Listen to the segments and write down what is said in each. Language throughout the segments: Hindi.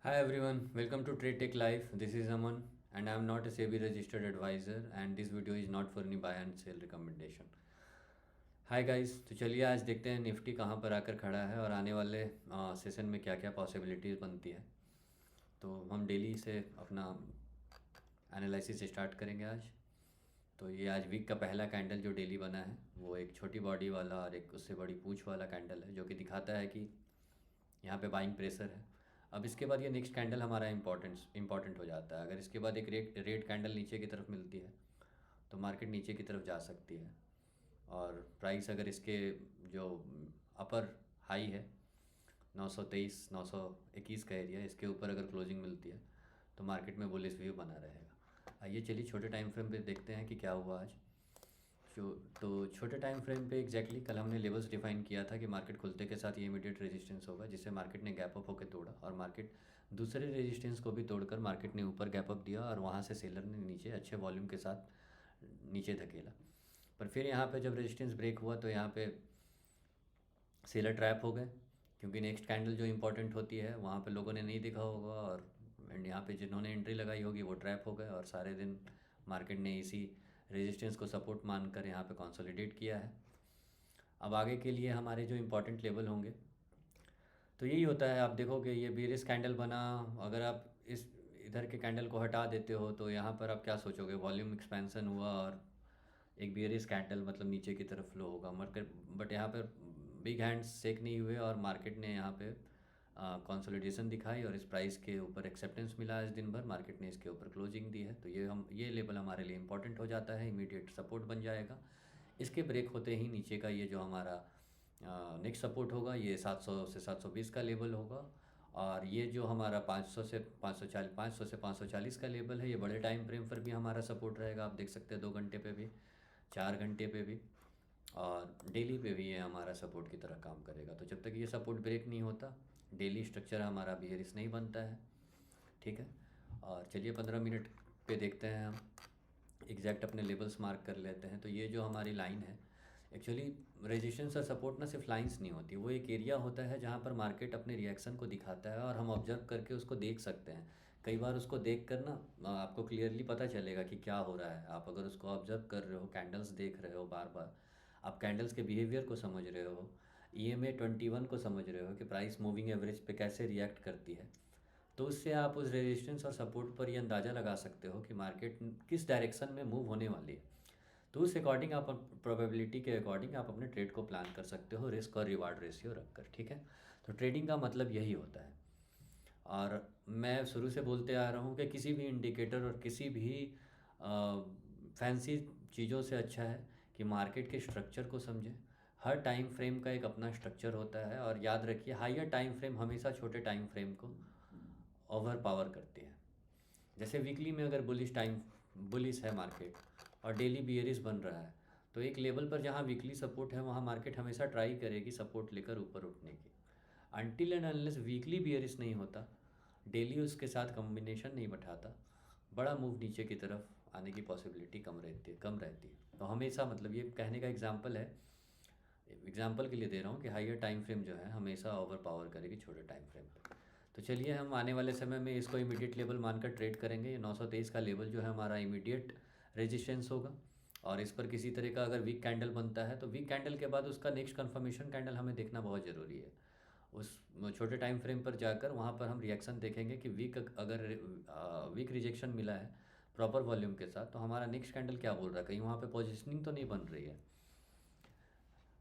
Hi everyone, welcome to Trade Tech Live. This is Aman and I am not a SEBI registered advisor and this video is not for any buy and sell recommendation. Hi guys, तो चलिए आज देखते हैं निफ्टी कहाँ पर आकर खड़ा है और आने वाले सेशन में क्या क्या पॉसिबिलिटीज़ बनती है। तो हम डेली से अपना एनालिसिस स्टार्ट करेंगे आज। तो ये आज वीक का पहला कैंडल जो डेली बना है वो एक छोटी बॉडी वाला और एक उससे बड़ी पूंछ वाला कैंडल है जो कि दिखाता है कि यहाँ पे बाइंग प्रेशर है। अब इसके बाद ये नेक्स्ट कैंडल हमारा इम्पॉर्टेंट हो जाता है। अगर इसके बाद एक रेड कैंडल नीचे की तरफ मिलती है तो मार्केट नीचे की तरफ जा सकती है और प्राइस अगर इसके जो अपर हाई है 923 921 का एरिया, इसके ऊपर अगर क्लोजिंग मिलती है तो मार्केट में बुलिश व्यू बना रहेगा। आइए चलिए छोटे टाइम फ्रेम पे देखते हैं कि क्या हुआ आज। जो तो छोटे टाइम फ्रेम पे एग्जैक्टली कल हमने लेवल्स डिफाइन किया था कि मार्केट खुलते के साथ ये इमीडिएट रेजिस्टेंस होगा जिसे मार्केट ने गैप अप होकर तोड़ा और मार्केट दूसरे रेजिस्टेंस को भी तोड़कर मार्केट ने ऊपर गैप अप दिया और वहाँ से सेलर ने नीचे अच्छे वॉल्यूम के साथ नीचे धकेला। पर फिर यहाँ पे जब रेजिस्टेंस ब्रेक हुआ तो यहाँ पे सेलर ट्रैप हो गए क्योंकि नेक्स्ट कैंडल जो इंपॉर्टेंट होती है वहाँ पे लोगों ने नहीं देखा होगा और एंड यहाँ पे जिन्होंने एंट्री लगाई होगी वो ट्रैप हो गए और सारे दिन मार्केट ने इसी रेजिस्टेंस को सपोर्ट मानकर यहाँ पे कंसोलिडेट किया है। अब आगे के लिए हमारे जो इम्पोर्टेंट लेवल होंगे तो यही होता है। आप देखोगे ये बेरिस कैंडल बना, अगर आप इस इधर के कैंडल को हटा देते हो तो यहाँ पर आप क्या सोचोगे, वॉल्यूम एक्सपेंसन हुआ और एक बेरिस कैंडल मतलब नीचे की तरफ फ्लो होगा मार्केट। बट यहाँ पर बिग हैंड्स सेक नहीं हुए और मार्केट ने यहाँ पे कंसोलिडेशन दिखाई और इस प्राइस के ऊपर एक्सेप्टेंस मिला। इस दिन भर मार्केट ने इसके ऊपर क्लोजिंग दी है तो ये लेवल हमारे लिए इंपॉर्टेंट हो जाता है, इमीडिएट सपोर्ट बन जाएगा। इसके ब्रेक होते ही नीचे का ये जो हमारा नेक्स्ट सपोर्ट होगा ये 700 से 720 का लेवल होगा और ये जो हमारा 500 से 540 500 से 540 का लेवल है ये बड़े टाइम फ्रेम पर भी हमारा सपोर्ट रहेगा। आप देख सकते हैं 2 घंटे पे भी, 4 घंटे पे भी और डेली पे भी ये हमारा सपोर्ट की तरह काम करेगा। तो जब तक ये सपोर्ट ब्रेक नहीं होता डेली स्ट्रक्चर हमारा बिहेरियस नहीं बनता है। ठीक है, और चलिए 15 मिनट पे देखते हैं हम एग्जैक्ट अपने लेवल्स मार्क कर लेते हैं। तो ये जो हमारी लाइन है एक्चुअली रेजिस्टेंस और सपोर्ट ना सिर्फ लाइंस नहीं होती, वो एक एरिया होता है जहाँ पर मार्केट अपने रिएक्शन को दिखाता है और हम ऑब्जर्व करके उसको देख सकते हैं। कई बार उसको देख कर ना आपको क्लियरली पता चलेगा कि क्या हो रहा है। आप अगर उसको ऑब्जर्व कर रहे हो, कैंडल्स देख रहे हो, बार बार आप कैंडल्स के बिहेवियर को समझ रहे हो, EMA 21 को समझ रहे हो कि प्राइस मूविंग एवरेज पे कैसे रिएक्ट करती है, तो उससे आप उस रेजिस्टेंस और सपोर्ट पर ये अंदाज़ा लगा सकते हो कि मार्केट किस डायरेक्शन में मूव होने वाली है। तो उस अकॉर्डिंग आप प्रोबेबिलिटी के अकॉर्डिंग आप अपने ट्रेड को प्लान कर सकते हो, रिस्क और रिवार्ड रेशियो रखकर। ठीक है, तो ट्रेडिंग का मतलब यही होता है। और मैं शुरू से बोलते आ रहा हूँ कि किसी भी इंडिकेटर और किसी भी फैंसी चीज़ों से अच्छा है कि मार्केट के स्ट्रक्चर को समझें। हर टाइम फ्रेम का एक अपना स्ट्रक्चर होता है और याद रखिए हाइयर टाइम फ्रेम हमेशा छोटे टाइम फ्रेम को ओवर पावर करती है। जैसे वीकली में अगर बुलिश है मार्केट और डेली बियरिश बन रहा है तो एक लेवल पर जहाँ वीकली सपोर्ट है वहाँ मार्केट हमेशा ट्राई करेगी सपोर्ट लेकर ऊपर उठने की। Until and unless weekly bearish नहीं होता, डेली उसके साथ कॉम्बिनेशन नहीं बैठाता, बड़ा मूव नीचे की तरफ आने की पॉसिबिलिटी कम रहती है। तो हमेशा मतलब ये कहने का एग्जाम्पल है, एग्जाम्पल के लिए दे रहा हूँ कि हाइयर टाइम फ्रेम जो है हमेशा ओवर पावर करेगी छोटे टाइम फ्रेम पे। तो चलिए हम आने वाले समय में इसको इमीडिएट लेवल मानकर ट्रेड करेंगे। ये 923 का लेवल जो है हमारा इमीडिएट रेजिस्टेंस होगा और इस पर किसी तरह का अगर वीक कैंडल बनता है तो वीक कैंडल के बाद उसका नेक्स्ट कन्फर्मेशन कैंडल हमें देखना बहुत ज़रूरी है। उस छोटे टाइम फ्रेम पर जाकर वहाँ पर हम रिएक्शन देखेंगे कि अगर वीक रिजेक्शन मिला है प्रॉपर वॉल्यूम के साथ तो हमारा नेक्स्ट कैंडल क्या बोल रहा है, कहीं वहाँ पे पोजिशनिंग तो नहीं बन रही है,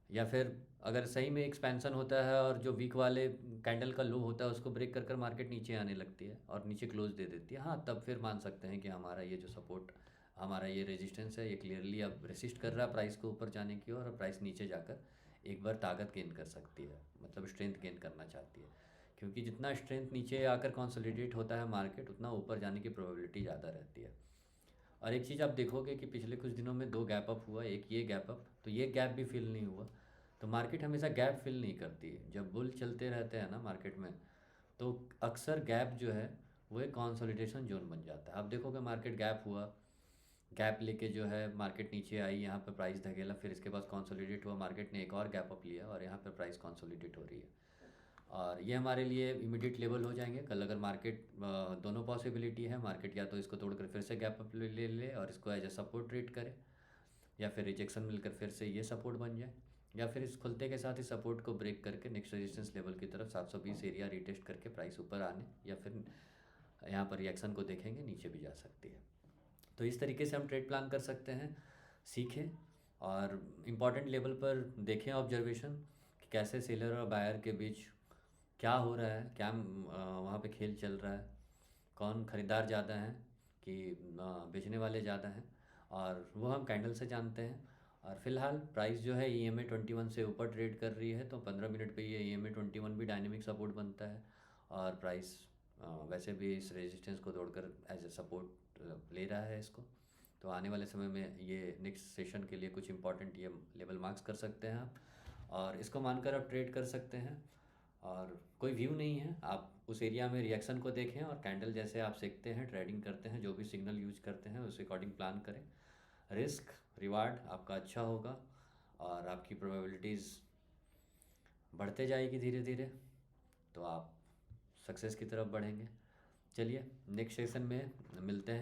या फिर अगर सही में एक्सपेंशन होता है और जो वीक वाले कैंडल का लो होता है उसको ब्रेक कर कर मार्केट नीचे आने लगती है और नीचे क्लोज दे देती है। हाँ, तब फिर मान सकते हैं कि हमारा ये जो सपोर्ट, हमारा ये रेजिस्टेंस है ये क्लियरली अब रेसिस्ट कर रहा है प्राइस को ऊपर जाने की और प्राइस नीचे जाकर एक बार ताकत गेन कर सकती है, मतलब स्ट्रेंथ गेन करना चाहती है। क्योंकि जितना स्ट्रेंथ नीचे आकर कंसोलिडेट होता है मार्केट उतना ऊपर जाने की प्रोबेबिलिटी ज़्यादा रहती है। और एक चीज़ आप देखोगे कि पिछले कुछ दिनों में 2 गैप अप हुआ, एक ये गैप अप, तो ये गैप भी फिल नहीं हुआ। तो मार्केट हमेशा गैप फिल नहीं करती है। जब बुल चलते रहते हैं ना मार्केट में तो अक्सर गैप जो है वो एक कंसोलिडेशन जोन बन जाता है। आप देखोगे मार्केट गैप हुआ, गैप लेके जो है मार्केट नीचे आई, यहाँ पर प्राइस धकेला, फिर इसके बाद कंसोलिडेट हुआ, मार्केट ने एक और गैप अप लिया और यहाँ पर प्राइस कंसोलिडेट हो रही है। और ये हमारे लिए इमीडिएट लेवल हो जाएंगे। कल अगर मार्केट दोनों पॉसिबिलिटी है, मार्केट या तो इसको तोड़कर फिर से गैप अप ले ले और इसको एज ए सपोर्ट ट्रीट करे, या फिर रिजेक्शन मिलकर फिर से ये सपोर्ट बन जाए, या फिर इस खुलते के साथ ही सपोर्ट को ब्रेक करके नेक्स्ट रेजिस्टेंस लेवल की तरफ 720 एरिया रिटेस्ट करके प्राइस ऊपर आने या फिर यहाँ पर रिएक्शन को देखेंगे नीचे भी जा सकती है। तो इस तरीके से हम ट्रेड प्लान कर सकते हैं, सीखें और इम्पॉर्टेंट लेवल पर देखें ऑब्जर्वेशन कि कैसे सेलर और बायर के बीच क्या हो रहा है, क्या वहाँ पे खेल चल रहा है, कौन ख़रीदार ज़्यादा हैं कि बेचने वाले ज़्यादा हैं, और वो हम कैंडल से जानते हैं। और फिलहाल प्राइस जो है EMA 21 से ऊपर ट्रेड कर रही है, तो 15 मिनट पे ये EMA 21 भी डायनेमिक सपोर्ट बनता है और प्राइस वैसे भी इस रेजिस्टेंस को तोड़कर एज ए सपोर्ट ले रहा है इसको। तो आने वाले समय में ये नेक्स्ट सेशन के लिए कुछ इंपॉर्टेंट ये लेवल मार्क्स कर सकते हैं आप, और इसको मानकर आप ट्रेड कर सकते हैं। और कोई व्यू नहीं है, आप उस एरिया में रिएक्शन को देखें और कैंडल जैसे आप सीखते हैं, ट्रेडिंग करते हैं, जो भी सिग्नल यूज करते हैं उस अकॉर्डिंग प्लान करें। रिस्क रिवार्ड आपका अच्छा होगा और आपकी प्रोबेबिलिटीज़ बढ़ते जाएगी धीरे धीरे, तो आप सक्सेस की तरफ बढ़ेंगे। चलिए नेक्स्ट सेशन में मिलते हैं।